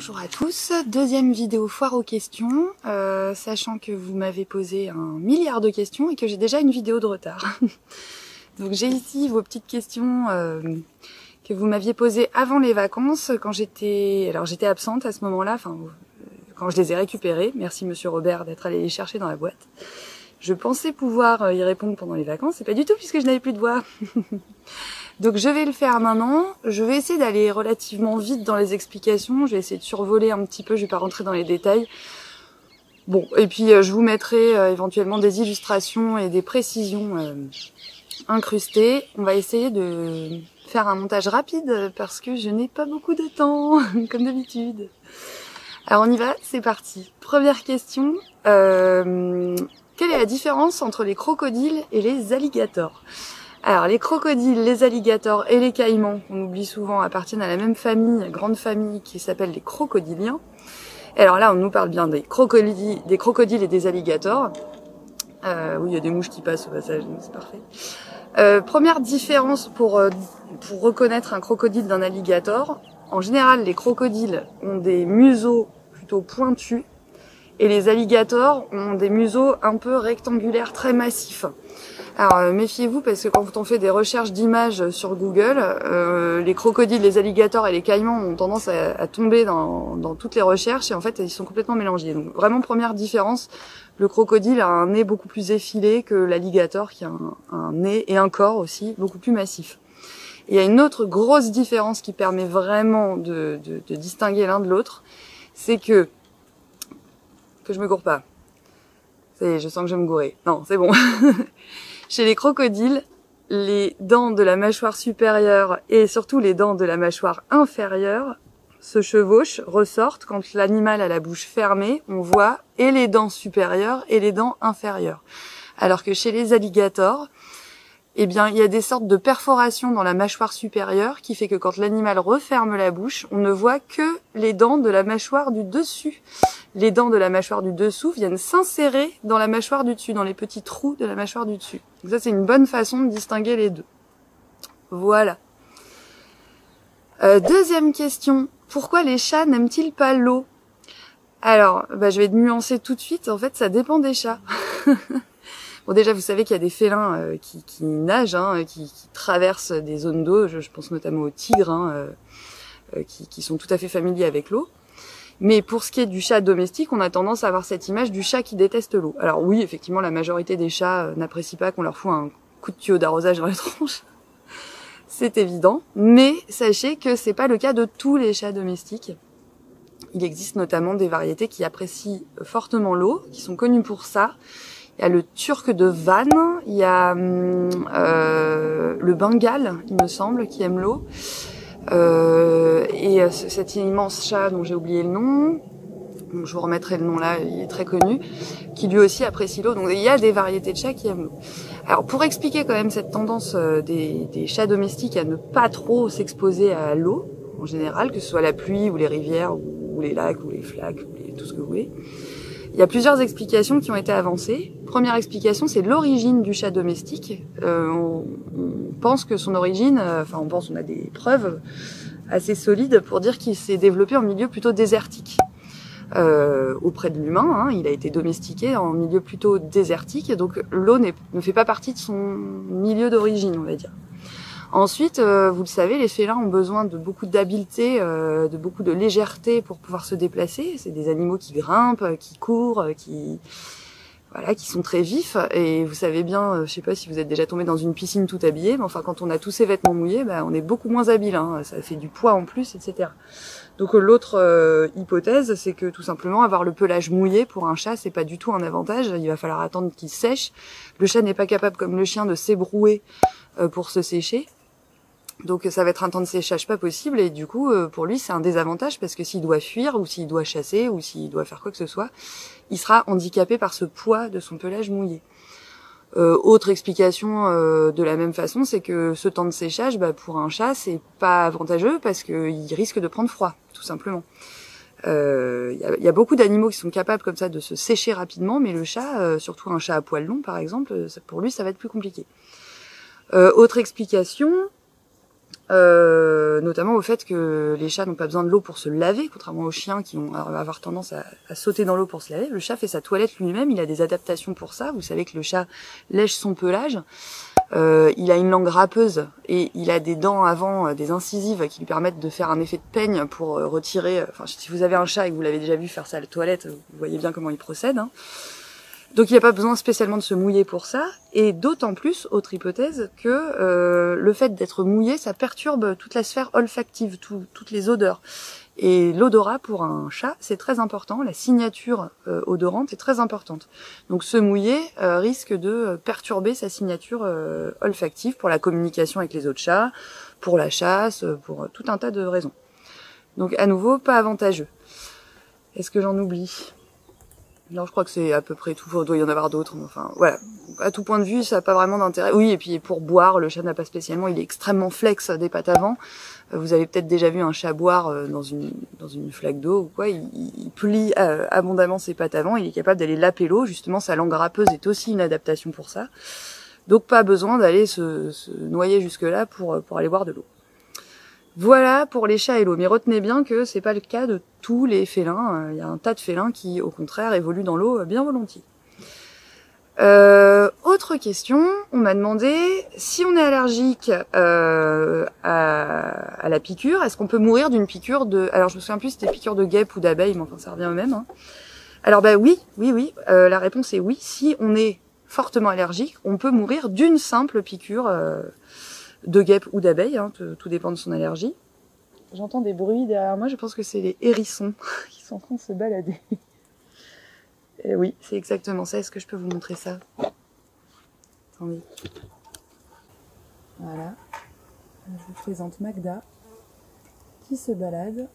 Bonjour à tous, deuxième vidéo foire aux questions, sachant que vous m'avez posé 1 milliard de questions et que j'ai déjà une vidéo de retard. Donc j'ai ici vos petites questions que vous m'aviez posées avant les vacances, quand j'étais absente à ce moment-là, enfin quand je les ai récupérées. Merci Monsieur Robert d'être allé les chercher dans la boîte. Je pensais pouvoir y répondre pendant les vacances, c'est pas du tout puisque je n'avais plus de voix. Donc je vais le faire maintenant, je vais essayer d'aller relativement vite dans les explications, je vais essayer de survoler un petit peu, je vais pas rentrer dans les détails. Bon, et puis je vous mettrai éventuellement des illustrations et des précisions incrustées. On va essayer de faire un montage rapide parce que je n'ai pas beaucoup de temps, comme d'habitude. Alors on y va, c'est parti. Première question, quelle est la différence entre les crocodiles et les alligators ? Alors les crocodiles, les alligators et les caïmans, qu'on oublie souvent, appartiennent à la même famille, grande famille qui s'appelle les crocodiliens. Et alors là on nous parle bien des crocodiles et des alligators. Oui, il y a des mouches qui passent au passage, donc c'est parfait. Première différence pour reconnaître un crocodile d'un alligator. En général, les crocodiles ont des museaux plutôt pointus et les alligators ont des museaux un peu rectangulaires, très massifs. Alors méfiez-vous parce que quand on fait des recherches d'images sur Google, les crocodiles, les alligators et les caïmans ont tendance à tomber dans toutes les recherches et en fait ils sont complètement mélangés. Donc vraiment première différence, le crocodile a un nez beaucoup plus effilé que l'alligator qui a un nez et un corps aussi beaucoup plus massif. Il y a une autre grosse différence qui permet vraiment de distinguer l'un de l'autre, c'est que je me gourre pas. Ça y est, je sens que je vais me gourer. Non, c'est bon. Chez les crocodiles, les dents de la mâchoire supérieure et surtout les dents de la mâchoire inférieure se chevauchent, ressortent. Quand l'animal a la bouche fermée, on voit et les dents supérieures et les dents inférieures. Alors que chez les alligators, eh bien, il y a des sortes de perforations dans la mâchoire supérieure qui fait que quand l'animal referme la bouche, on ne voit que les dents de la mâchoire du dessus. Les dents de la mâchoire du dessous viennent s'insérer dans la mâchoire du dessus, dans les petits trous de la mâchoire du dessus. Donc ça, c'est une bonne façon de distinguer les deux. Voilà. Deuxième question. Pourquoi les chats n'aiment-ils pas l'eau ? Alors, je vais nuancer tout de suite. En fait, ça dépend des chats. Bon, déjà, vous savez qu'il y a des félins qui nagent, qui traversent des zones d'eau. Je pense notamment aux tigres, qui sont tout à fait familiers avec l'eau. Mais pour ce qui est du chat domestique, on a tendance à avoir cette image du chat qui déteste l'eau. Alors oui, effectivement, la majorité des chats n'apprécient pas qu'on leur fout un coup de tuyau d'arrosage dans la tronche. C'est évident. Mais sachez que c'est pas le cas de tous les chats domestiques. Il existe notamment des variétés qui apprécient fortement l'eau, qui sont connues pour ça. Il y a le turc de Vannes, il y a le Bengale, il me semble, qui aime l'eau. Et cet immense chat dont j'ai oublié le nom, je vous remettrai le nom là, il est très connu, qui lui aussi apprécie l'eau. Donc il y a des variétés de chats qui aiment l'eau. Alors pour expliquer quand même cette tendance des chats domestiques à ne pas trop s'exposer à l'eau, en général, que ce soit la pluie ou les rivières ou les lacs ou les flaques, ou tout ce que vous voulez, il y a plusieurs explications qui ont été avancées. Première explication, c'est l'origine du chat domestique. On pense que son origine, on a des preuves assez solides pour dire qu'il s'est développé en milieu plutôt désertique. Auprès de l'humain, il a été domestiqué en milieu plutôt désertique, et donc l'eau ne fait pas partie de son milieu d'origine, on va dire. Ensuite, vous le savez, les félins ont besoin de beaucoup d'habileté, de beaucoup de légèreté pour pouvoir se déplacer. C'est des animaux qui grimpent, qui courent, qui sont très vifs. Et vous savez bien, je sais pas si vous êtes déjà tombé dans une piscine tout habillé, mais enfin quand on a tous ses vêtements mouillés, on est beaucoup moins habile. Ça fait du poids en plus, etc. Donc l'autre hypothèse, c'est que tout simplement avoir le pelage mouillé pour un chat, c'est pas du tout un avantage. Il va falloir attendre qu'il sèche. Le chat n'est pas capable, comme le chien, de s'ébrouer pour se sécher. Donc ça va être un temps de séchage pas possible et du coup pour lui c'est un désavantage parce que s'il doit fuir ou s'il doit chasser ou s'il doit faire quoi que ce soit, il sera handicapé par ce poids de son pelage mouillé. Autre explication de la même façon, c'est que ce temps de séchage, pour un chat c'est pas avantageux parce qu'il risque de prendre froid, tout simplement. Y a beaucoup d'animaux qui sont capables comme ça de se sécher rapidement, mais le chat, surtout un chat à poil long par exemple, pour lui ça va être plus compliqué. Autre explication, notamment au fait que les chats n'ont pas besoin de l'eau pour se laver, contrairement aux chiens qui vont avoir tendance à sauter dans l'eau pour se laver. Le chat fait sa toilette lui-même, il a des adaptations pour ça. Vous savez que le chat lèche son pelage. Il a une langue râpeuse et il a des dents avant, des incisives qui lui permettent de faire un effet de peigne pour retirer... Enfin, si vous avez un chat et que vous l'avez déjà vu faire ça à la toilette, vous voyez bien comment il procède, hein. Donc il n'y a pas besoin spécialement de se mouiller pour ça, et d'autant plus, autre hypothèse, que le fait d'être mouillé, ça perturbe toute la sphère olfactive, toutes les odeurs. Et l'odorat pour un chat, c'est très important, la signature odorante est très importante. Donc se mouiller risque de perturber sa signature olfactive pour la communication avec les autres chats, pour la chasse, pour tout un tas de raisons. Donc à nouveau, pas avantageux. Est-ce que j'en oublie ? Non, je crois que c'est à peu près tout. Il doit y en avoir d'autres. Mais enfin, voilà. À tout point de vue, ça n'a pas vraiment d'intérêt. Oui, et puis pour boire, le chat n'a pas spécialement. Il est extrêmement flex des pattes avant. Vous avez peut-être déjà vu un chat boire dans une flaque d'eau ou quoi. Il plie abondamment ses pattes avant. Il est capable d'aller laper l'eau. Justement, sa langue râpeuse est aussi une adaptation pour ça. Donc, pas besoin d'aller se noyer jusque-là pour aller boire de l'eau. Voilà pour les chats et l'eau, mais retenez bien que c'est pas le cas de tous les félins. Il y a un tas de félins qui, au contraire, évoluent dans l'eau bien volontiers. Autre question, on m'a demandé si on est allergique à la piqûre, est-ce qu'on peut mourir d'une piqûre de... Alors je me souviens plus si c'était piqûre de guêpe ou d'abeille, mais enfin ça revient au même. Hein. Alors bah oui. La réponse est oui. Si on est fortement allergique, on peut mourir d'une simple piqûre de guêpe ou d'abeille, hein, tout dépend de son allergie. J'entends des bruits derrière moi, je pense que c'est les hérissons qui sont en train de se balader. Et oui, c'est exactement ça. Est-ce que je peux vous montrer ça? Attendez. Voilà. Je vous présente Magda, qui se balade.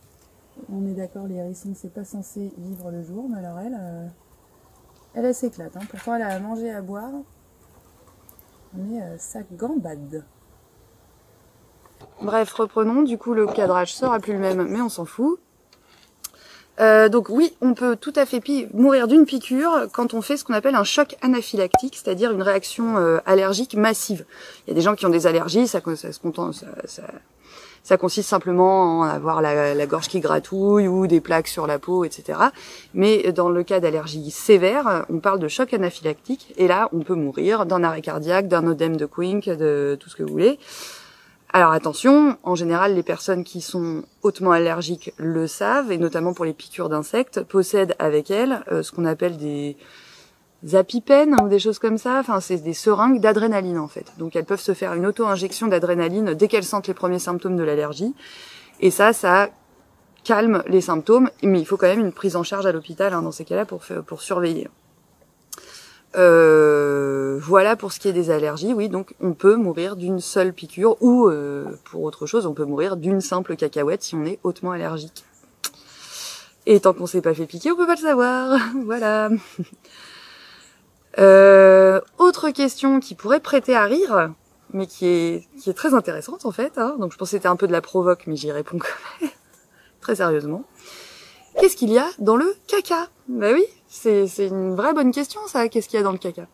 On est d'accord, les hérissons, c'est pas censé vivre le jour, mais alors elle s'éclate. Hein. Pourtant, elle a à manger, à boire. Mais ça gambade. Bref, reprenons. Du coup, le cadrage sera plus le même, mais on s'en fout. Donc oui, on peut tout à fait mourir d'une piqûre quand on fait ce qu'on appelle un choc anaphylactique, c'est-à-dire une réaction allergique massive. Il y a des gens qui ont des allergies, ça consiste simplement à avoir la gorge qui gratouille ou des plaques sur la peau, etc. Mais dans le cas d'allergie sévère, on parle de choc anaphylactique, et là, on peut mourir d'un arrêt cardiaque, d'un œdème de Quincke, de tout ce que vous voulez. Alors attention, en général, les personnes qui sont hautement allergiques le savent, et notamment pour les piqûres d'insectes, possèdent avec elles ce qu'on appelle des apipènes ou des choses comme ça. Enfin, c'est des seringues d'adrénaline en fait. Donc elles peuvent se faire une auto-injection d'adrénaline dès qu'elles sentent les premiers symptômes de l'allergie. Et ça calme les symptômes, mais il faut quand même une prise en charge à l'hôpital dans ces cas-là pour surveiller. Voilà pour ce qui est des allergies, oui, donc on peut mourir d'une seule piqûre ou pour autre chose, on peut mourir d'une simple cacahuète si on est hautement allergique. Et tant qu'on s'est pas fait piquer, on peut pas le savoir. Voilà. Autre question qui pourrait prêter à rire, mais qui est très intéressante en fait, hein. Donc je pense que c'était un peu de la provoque, mais j'y réponds quand même, très sérieusement. Qu'est-ce qu'il y a dans le caca? Bah oui, c'est une vraie bonne question ça, qu'est-ce qu'il y a dans le caca?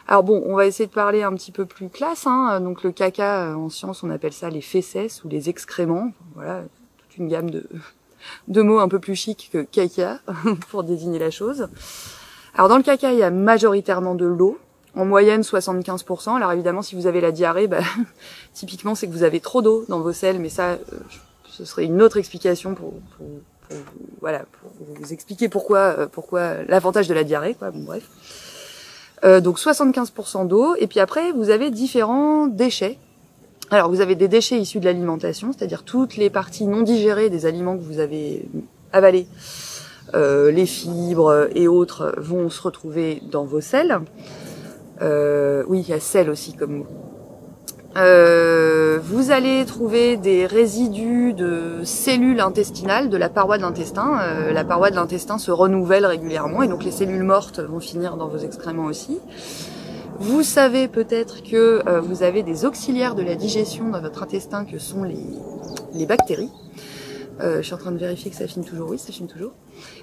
Alors bon, on va essayer de parler un petit peu plus classe, hein. Donc le caca, en science, on appelle ça les fécès ou les excréments. Voilà, toute une gamme de mots un peu plus chics que caca pour désigner la chose. Alors dans le caca, il y a majoritairement de l'eau, en moyenne 75%. Alors évidemment, si vous avez la diarrhée, typiquement c'est que vous avez trop d'eau dans vos selles, mais ça, ce serait une autre explication pour vous expliquer pourquoi l'avantage de la diarrhée, quoi. Bon, bref. Donc 75% d'eau, et puis après vous avez différents déchets. Alors vous avez des déchets issus de l'alimentation, c'est-à-dire toutes les parties non digérées des aliments que vous avez avalés, les fibres et autres vont se retrouver dans vos selles. Oui, il y a sel aussi comme mot. Vous allez trouver des résidus de cellules intestinales de la paroi de l'intestin. La paroi de l'intestin se renouvelle régulièrement et donc les cellules mortes vont finir dans vos excréments aussi. Vous savez peut-être que vous avez des auxiliaires de la digestion dans votre intestin que sont les bactéries. Je suis en train de vérifier que ça filme toujours. Oui, ça filme toujours.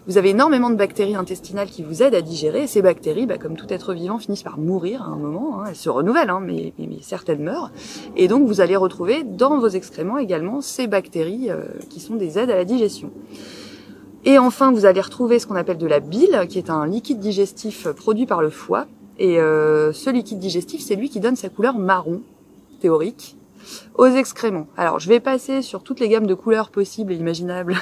Vous avez énormément de bactéries intestinales qui vous aident à digérer. Et ces bactéries, comme tout être vivant, finissent par mourir à un moment. Elles se renouvellent, mais certaines meurent. Et donc, vous allez retrouver dans vos excréments également ces bactéries qui sont des aides à la digestion. Et enfin, vous allez retrouver ce qu'on appelle de la bile, qui est un liquide digestif produit par le foie. Et ce liquide digestif, c'est lui qui donne sa couleur marron, théorique, aux excréments. Alors, je vais passer sur toutes les gammes de couleurs possibles et imaginables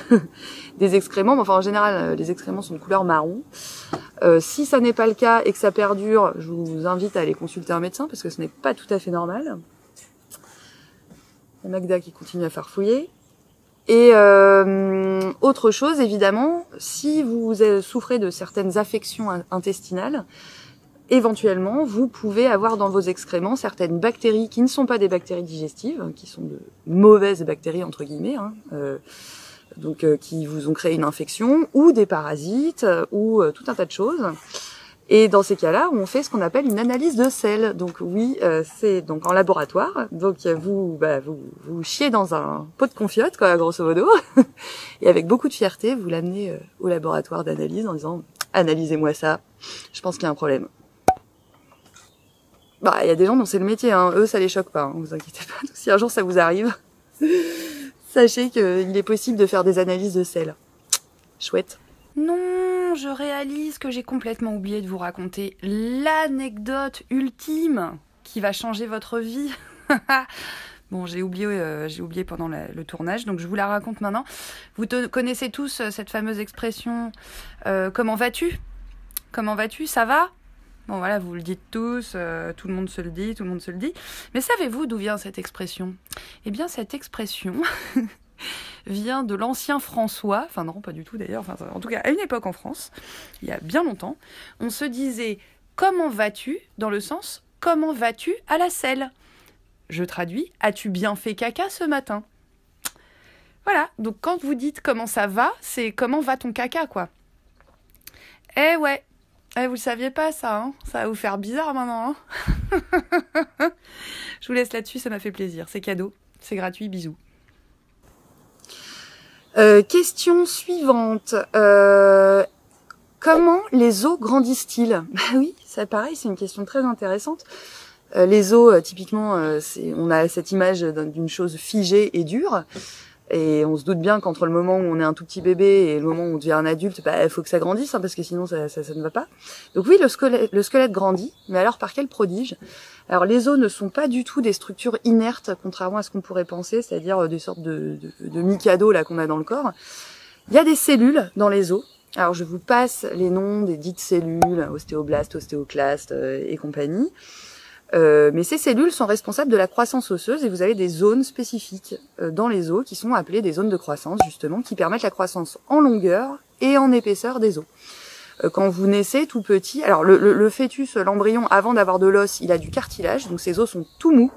des excréments. Mais enfin, en général, les excréments sont de couleur marron. Si ça n'est pas le cas et que ça perdure, je vous invite à aller consulter un médecin parce que ce n'est pas tout à fait normal. Il y a Magda qui continue à farfouiller. Et autre chose, évidemment, si vous souffrez de certaines affections intestinales, éventuellement, vous pouvez avoir dans vos excréments certaines bactéries qui ne sont pas des bactéries digestives, qui sont de mauvaises bactéries, entre guillemets, qui vous ont créé une infection, ou des parasites, ou tout un tas de choses. Et dans ces cas-là, on fait ce qu'on appelle une analyse de sel. Donc oui, c'est donc en laboratoire. Donc vous chiez dans un pot de confiote, quoi, grosso modo, et avec beaucoup de fierté, vous l'amenez au laboratoire d'analyse en disant « Analysez-moi ça, je pense qu'il y a un problème ». Il y a des gens dont c'est le métier, eux ça les choque pas, vous inquiétez pas. Donc, si un jour ça vous arrive, sachez qu'il est possible de faire des analyses de sel. Chouette. Non, je réalise que j'ai complètement oublié de vous raconter l'anecdote ultime qui va changer votre vie. Bon, j'ai oublié pendant le tournage, donc je vous la raconte maintenant. Vous connaissez tous cette fameuse expression « Comment vas-tu ? Comment vas-tu ? Ça va ?» Bon voilà, vous le dites tous, tout le monde se le dit, Mais savez-vous d'où vient cette expression ? Eh bien, cette expression vient de l'ancien François, enfin non, pas du tout d'ailleurs, en tout cas à une époque en France, il y a bien longtemps, on se disait « Comment vas-tu ?» dans le sens « Comment vas-tu à la selle ?» Je traduis « As-tu bien fait caca ce matin ?» Voilà, donc quand vous dites « Comment ça va ?» c'est « Comment va ton caca ?» quoi. Eh ouais. Vous le saviez pas ça, ça va vous faire bizarre maintenant. Je vous laisse là-dessus, ça m'a fait plaisir. C'est cadeau, c'est gratuit, bisous. Question suivante. Comment les os grandissent-ils ? Oui, ça pareil, c'est une question très intéressante. Les os, typiquement, on a cette image d'une chose figée et dure. Et on se doute bien qu'entre le moment où on est un tout petit bébé et le moment où on devient un adulte, il faut que ça grandisse, parce que sinon ça ne va pas. Donc oui, le squelette grandit, mais alors par quel prodige ? Alors les os ne sont pas du tout des structures inertes, contrairement à ce qu'on pourrait penser, c'est-à-dire des sortes de mikado là qu'on a dans le corps. Il y a des cellules dans les os. Alors je vous passe les noms des dites cellules, ostéoblastes, ostéoclastes et compagnie. Mais ces cellules sont responsables de la croissance osseuse et vous avez des zones spécifiques dans les os qui sont appelées des zones de croissance justement, qui permettent la croissance en longueur et en épaisseur des os. Quand vous naissez tout petit, alors le fœtus, l'embryon, avant d'avoir de l'os, il a du cartilage, donc ses os sont tout mous.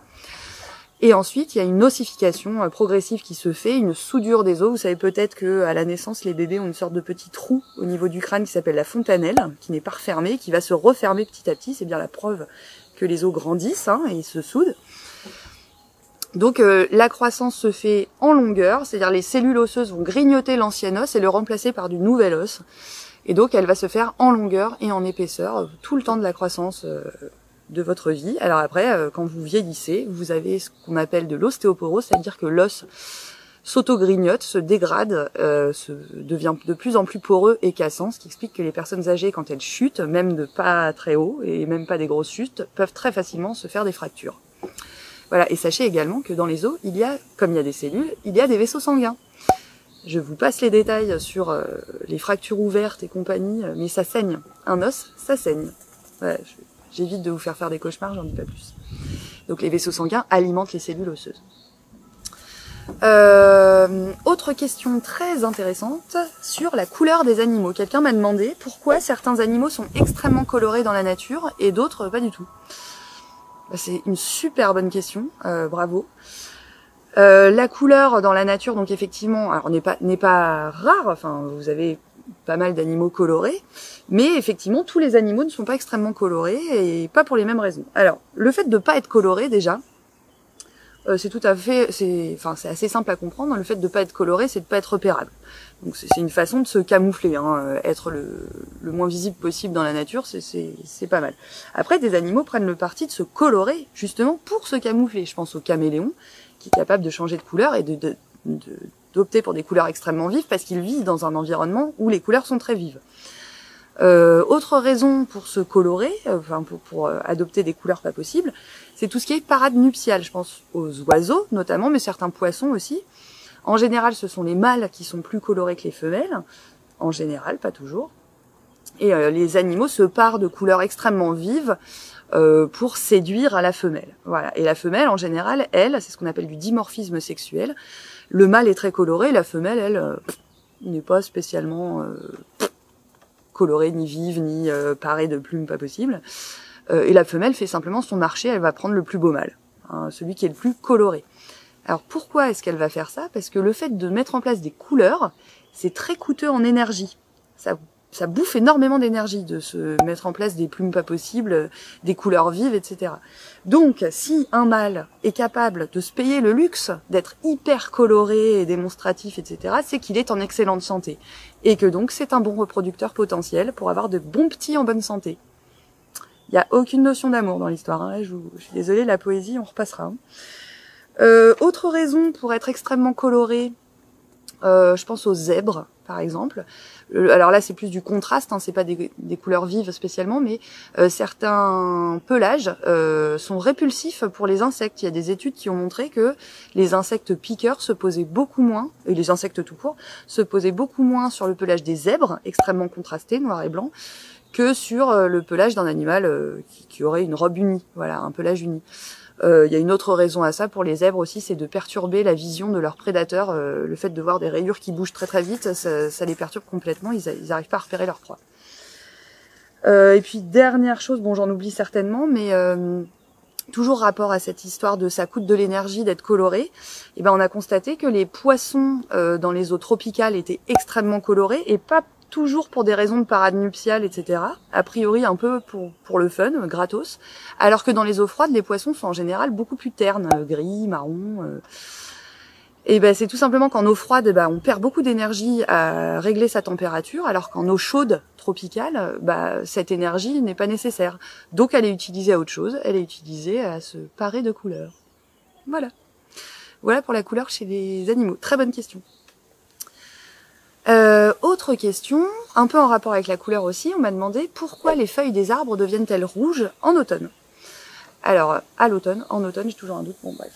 Et ensuite, il y a une ossification progressive qui se fait, une soudure des os. Vous savez peut-être que à la naissance, les bébés ont une sorte de petit trou au niveau du crâne qui s'appelle la fontanelle, qui n'est pas refermée, qui va se refermer petit à petit. C'est bien la preuve que les os grandissent et ils se soudent. Donc la croissance se fait en longueur, c'est-à-dire les cellules osseuses vont grignoter l'ancien os et le remplacer par du nouvel os. Et donc elle va se faire en longueur et en épaisseur tout le temps de la croissance de votre vie. Alors après, quand vous vieillissez, vous avez ce qu'on appelle de l'ostéoporose, c'est-à-dire que l'os s'auto-grignote, se dégrade, devient de plus en plus poreux et cassant, ce qui explique que les personnes âgées, quand elles chutent, même de pas très haut, et même pas des grosses chutes, peuvent très facilement se faire des fractures. Voilà, et sachez également que dans les os, comme il y a des cellules, il y a des vaisseaux sanguins. Je vous passe les détails sur les fractures ouvertes et compagnie, mais ça saigne. Un os, ça saigne. Voilà, j'évite de vous faire des cauchemars, j'en dis pas plus. Donc les vaisseaux sanguins alimentent les cellules osseuses. Autre question très intéressante sur la couleur des animaux. Quelqu'un m'a demandé pourquoi certains animaux sont extrêmement colorés dans la nature et d'autres pas du tout. C'est une super bonne question, bravo. La couleur dans la nature, donc effectivement, alors n'est pas rare. Enfin, vous avez pas mal d'animaux colorés, mais effectivement, tous les animaux ne sont pas extrêmement colorés et pas pour les mêmes raisons. Alors, le fait de pas être coloré déjà, c'est tout à fait, c'est assez simple à comprendre. Le fait de pas être coloré, c'est de pas être repérable. Donc c'est une façon de se camoufler, hein. Être le moins visible possible dans la nature, c'est pas mal. Après, des animaux prennent le parti de se colorer justement pour se camoufler. Je pense au caméléon, qui est capable de changer de couleur et d'opter pour des couleurs extrêmement vives parce qu'il vit dans un environnement où les couleurs sont très vives. Autre raison pour se colorer, pour adopter des couleurs pas possibles, c'est tout ce qui est parade nuptiale. Je pense aux oiseaux notamment, mais certains poissons aussi. En général, ce sont les mâles qui sont plus colorés que les femelles. En général, pas toujours. Et les animaux se parent de couleurs extrêmement vives pour séduire à la femelle. Voilà. Et la femelle, en général, elle, c'est ce qu'on appelle du dimorphisme sexuel. Le mâle est très coloré, la femelle, elle, n'est pas spécialement colorée, ni vive, ni parée de plumes pas possible. Et la femelle fait simplement son marché, elle va prendre le plus beau mâle, hein, celui qui est le plus coloré. Alors pourquoi est-ce qu'elle va faire ça? Parce que le fait de mettre en place des couleurs, c'est très coûteux en énergie. Ça bouffe énormément d'énergie de se mettre en place des plumes pas possibles, des couleurs vives, etc. Donc, si un mâle est capable de se payer le luxe d'être hyper coloré et démonstratif, etc., c'est qu'il est en excellente santé. Et que donc, c'est un bon reproducteur potentiel pour avoir de bons petits en bonne santé. Il n'y a aucune notion d'amour dans l'histoire, hein. Je suis désolée, la poésie, on repassera, hein. Autre raison pour être extrêmement coloré, je pense aux zèbres, par exemple. Alors là, c'est plus du contraste, hein, c'est pas des couleurs vives spécialement, mais certains pelages sont répulsifs pour les insectes. Il y a des études qui ont montré que les insectes piqueurs se posaient beaucoup moins, et les insectes tout court, se posaient beaucoup moins sur le pelage des zèbres, extrêmement contrasté, noir et blanc, que sur le pelage d'un animal qui aurait une robe unie, voilà, un pelage uni. Il y a une autre raison à ça pour les zèbres aussi, c'est de perturber la vision de leurs prédateurs. Le fait de voir des rayures qui bougent très très vite, ça les perturbe complètement, ils arrivent pas à repérer leur proie. Et puis dernière chose, bon j'en oublie certainement, mais toujours rapport à cette histoire de ça coûte de l'énergie d'être coloré, et ben on a constaté que les poissons dans les eaux tropicales étaient extrêmement colorés et pas toujours pour des raisons de parade nuptiale, etc. A priori un peu pour le fun, gratos. Alors que dans les eaux froides, les poissons sont en général beaucoup plus ternes, gris, marron. Et ben c'est tout simplement qu'en eau froide, on perd beaucoup d'énergie à régler sa température, alors qu'en eau chaude tropicale, cette énergie n'est pas nécessaire. Donc elle est utilisée à autre chose, elle est utilisée à se parer de couleurs. Voilà. Voilà pour la couleur chez les animaux. Très bonne question. Autre question, un peu en rapport avec la couleur aussi, on m'a demandé pourquoi les feuilles des arbres deviennent-elles rouges en automne. Alors, à l'automne, en automne, j'ai toujours un doute, bon bref.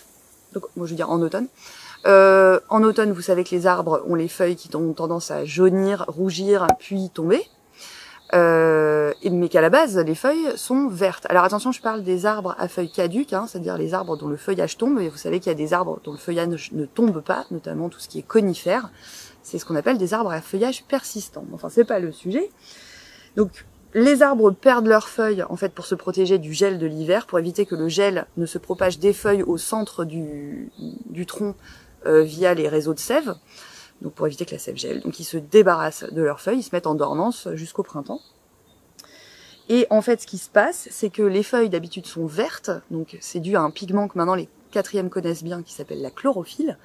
Donc, moi je veux dire en automne. En automne, vous savez que les arbres ont les feuilles qui ont tendance à jaunir, rougir, puis tomber. Mais qu'à la base, les feuilles sont vertes. Alors attention, je parle des arbres à feuilles caduques, hein, c'est-à-dire les arbres dont le feuillage tombe. Et vous savez qu'il y a des arbres dont le feuillage ne tombe pas, notamment tout ce qui est conifère. C'est ce qu'on appelle des arbres à feuillage persistant. Enfin, c'est pas le sujet. Donc, les arbres perdent leurs feuilles, en fait, pour se protéger du gel de l'hiver, pour éviter que le gel ne se propage des feuilles au centre du tronc via les réseaux de sève. Donc, pour éviter que la sève gèle. Donc, ils se débarrassent de leurs feuilles, ils se mettent en dormance jusqu'au printemps. Et en fait, ce qui se passe, c'est que les feuilles, d'habitude, sont vertes. Donc, c'est dû à un pigment que maintenant les 4e connaissent bien, qui s'appelle la chlorophylle.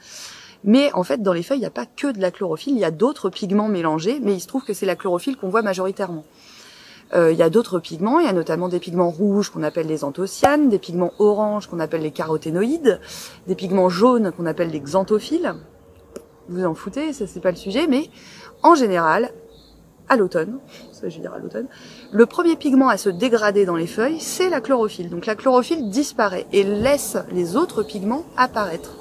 Mais en fait, dans les feuilles, il n'y a pas que de la chlorophylle, il y a d'autres pigments mélangés, mais il se trouve que c'est la chlorophylle qu'on voit majoritairement. Il y a d'autres pigments, il y a notamment des pigments rouges qu'on appelle les anthocyanes, des pigments oranges qu'on appelle les caroténoïdes, des pigments jaunes qu'on appelle les xanthophiles. Vous en foutez, ça c'est pas le sujet, mais en général, à l'automne, ça je veux dire à l'automne, le premier pigment à se dégrader dans les feuilles, c'est la chlorophylle. Donc la chlorophylle disparaît et laisse les autres pigments apparaître.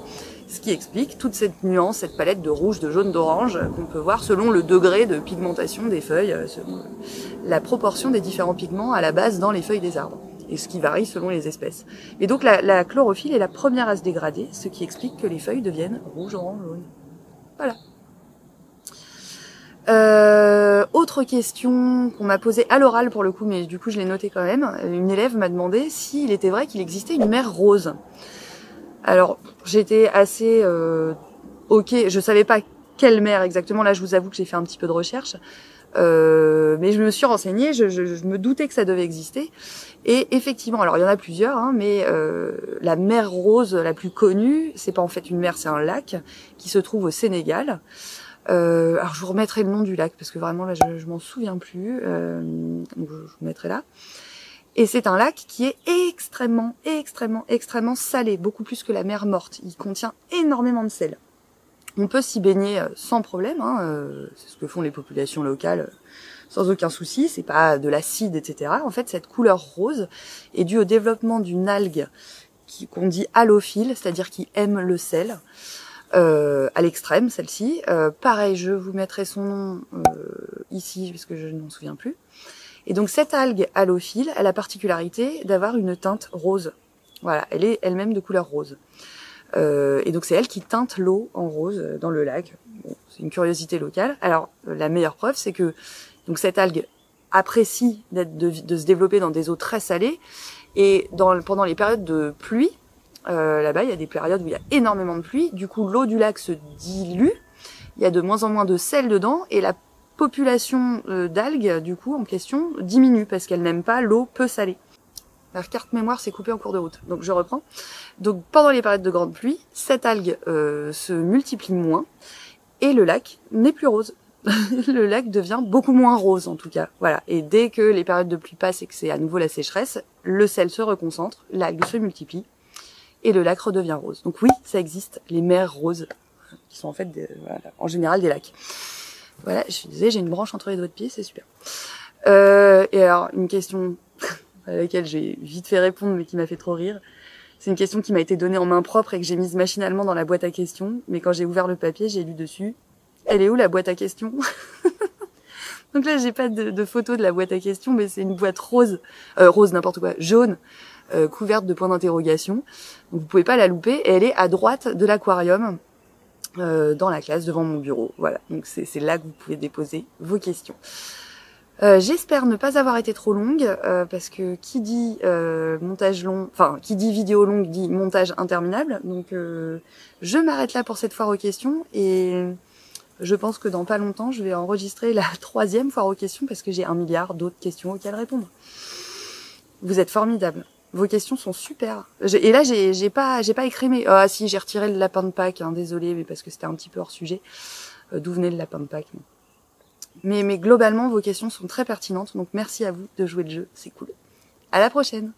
Ce qui explique toute cette nuance, cette palette de rouge, de jaune, d'orange qu'on peut voir selon le degré de pigmentation des feuilles, selon la proportion des différents pigments à la base dans les feuilles des arbres, et ce qui varie selon les espèces. Et donc la chlorophylle est la première à se dégrader, ce qui explique que les feuilles deviennent rouge, orange, jaune. Voilà. Autre question qu'on m'a posée à l'oral pour le coup, mais du coup je l'ai noté quand même. Une élève m'a demandé s'il était vrai qu'il existait une mer rose. Alors, j'étais assez ok, je savais pas quelle mer exactement, là je vous avoue que j'ai fait un petit peu de recherche. Mais je me suis renseignée, je me doutais que ça devait exister. Et effectivement, alors il y en a plusieurs, hein, mais la mer Rose la plus connue, c'est pas en fait une mer, c'est un lac qui se trouve au Sénégal. Alors je vous remettrai le nom du lac parce que vraiment là je m'en souviens plus. Donc je vous mettrai là. Et c'est un lac qui est extrêmement salé, beaucoup plus que la mer Morte. Il contient énormément de sel. On peut s'y baigner sans problème, hein, c'est ce que font les populations locales sans aucun souci, c'est pas de l'acide, etc. En fait, cette couleur rose est due au développement d'une algue qu'on dit halophile, c'est-à-dire qui aime le sel, à l'extrême, celle-ci. Pareil, je vous mettrai son nom ici, parce que je ne m'en souviens plus. Et donc cette algue halophile, elle a la particularité d'avoir une teinte rose. Voilà, elle est elle-même de couleur rose. Et donc c'est elle qui teinte l'eau en rose dans le lac. Bon, c'est une curiosité locale. Alors la meilleure preuve, c'est que donc cette algue apprécie de se développer dans des eaux très salées. Et pendant les périodes de pluie, là-bas il y a des périodes où il y a énormément de pluie. Du coup l'eau du lac se dilue. Il y a de moins en moins de sel dedans et la population d'algues, du coup, en question, diminue parce qu'elle n'aime pas l'eau peu salée. La carte mémoire s'est coupée en cours de route. Donc je reprends. Donc pendant les périodes de grande pluie, cette algue se multiplie moins et le lac n'est plus rose. Le lac devient beaucoup moins rose en tout cas. Voilà. Et dès que les périodes de pluie passent et que c'est à nouveau la sécheresse, le sel se reconcentre, l'algue se multiplie et le lac redevient rose. Donc oui, ça existe, les mers roses, qui sont en fait voilà, en général des lacs. Voilà, je suis désolée, j'ai une branche entre les doigts de pied, c'est super. Et alors, une question à laquelle j'ai vite fait répondre, mais qui m'a fait trop rire. C'est une question qui m'a été donnée en main propre et que j'ai mise machinalement dans la boîte à questions. Mais quand j'ai ouvert le papier, j'ai lu dessus. Elle est où la boîte à questions? Donc là, j'ai pas de photo de la boîte à questions, mais c'est une boîte rose, rose n'importe quoi, jaune, couverte de points d'interrogation. Donc vous pouvez pas la louper. Et elle est à droite de l'aquarium. Dans la classe devant mon bureau. Voilà, donc c'est là que vous pouvez déposer vos questions. J'espère ne pas avoir été trop longue parce que qui dit montage long, enfin qui dit vidéo longue dit montage interminable. Donc je m'arrête là pour cette foire aux questions et je pense que dans pas longtemps je vais enregistrer la 3e foire aux questions parce que j'ai 1 milliard d'autres questions auxquelles répondre. Vous êtes formidables. Vos questions sont super. Et là, j'ai pas écrémé. Ah si, j'ai retiré le lapin de Pâques. Hein, désolée, mais parce que c'était un petit peu hors sujet. D'où venait le lapin de Pâques. Mais globalement, vos questions sont très pertinentes. Donc merci à vous de jouer le jeu. C'est cool. À la prochaine.